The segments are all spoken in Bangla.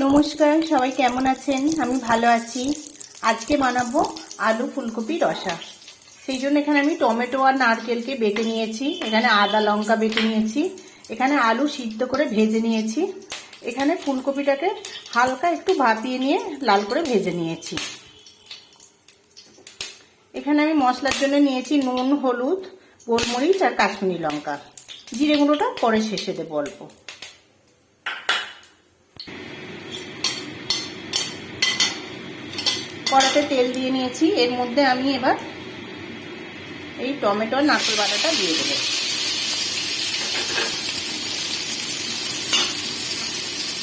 নমস্কার, সবাই কেমন আছেন? আমি ভালো আছি। আজকে বানাবো আলু ফুলকপি রসা। সেই জন্য এখানে আমি টমেটো আর নারকেলকে বেটে নিয়েছি, এখানে আদা লঙ্কা বেটে নিয়েছি, এখানে আলু সিদ্ধ করে ভেজে নিয়েছি, এখানে ফুলকপিটাকে হালকা একটু ভাপিয়ে নিয়ে লাল করে ভেজে নিয়েছি। এখানে আমি মশলার জন্য নিয়েছি নুন, হলুদ, গোলমরিচ আর কাশ্মীরি লঙ্কা। জিরে গুঁড়োটা পরে শেষে দেবো অল্প। কড়াতে তেল দিয়ে নিয়েছি, এর মধ্যে আমি এবার এই টমেটো আর নারকেল বাটাটা দিয়ে দেবো।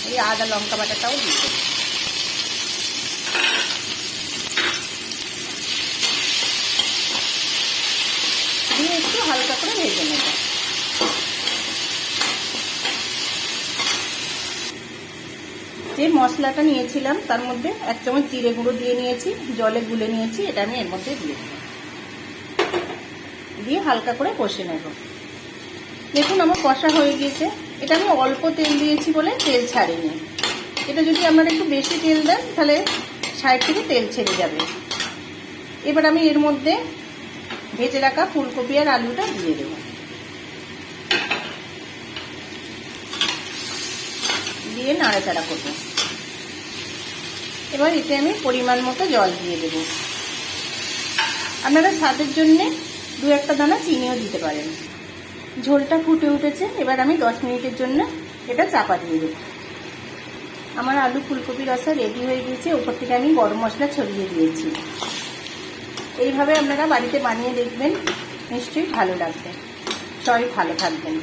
এই আদা লঙ্কা বাটাটাও দিয়ে দেবো। দিয়ে একটু হালকা করে ভেজে নেব। যে মশলাটা নিয়েছিলাম তার মধ্যে 1 চামচ জিরে গুঁড়ো দিয়ে নিয়েছি, জলে গুলে নিয়েছি, এটা আমি এর মধ্যে দিয়ে দেবো। দিয়ে হালকা করে কষে নেব। দেখুন আমার কষা হয়ে গিয়েছে। এটা আমি অল্প তেল দিয়েছি বলে তেল ছাড়েনি। এটা যদি আপনারা একটু বেশি তেল দেন তাহলে সাইড থেকে তেল ছেড়ে যাবে। এবার আমি এর মধ্যে ভেজে রাখা ফুলকপি আর আলুটা দিয়ে দেবো। দিয়ে নাড়াচাড়া করব। এবার এতে আমি পরিমাণ মতো জল দিয়ে দেব। আপনারা স্বাদের জন্যে 2-1 দানা চিনিও দিতে পারেন। ঝোলটা ফুটে উঠেছে, এবার আমি 10 মিনিটের জন্য এটা চাপা দিয়ে দেব। আমার আলু ফুলকপি রসা রেডি হয়ে গিয়েছে। ওপর থেকে আমি গরম মশলা ছড়িয়ে দিয়েছি। এইভাবে আপনারা বাড়িতে বানিয়ে দেখবেন, নিশ্চয়ই ভালো লাগবে। সবাই ভালো থাকবেন।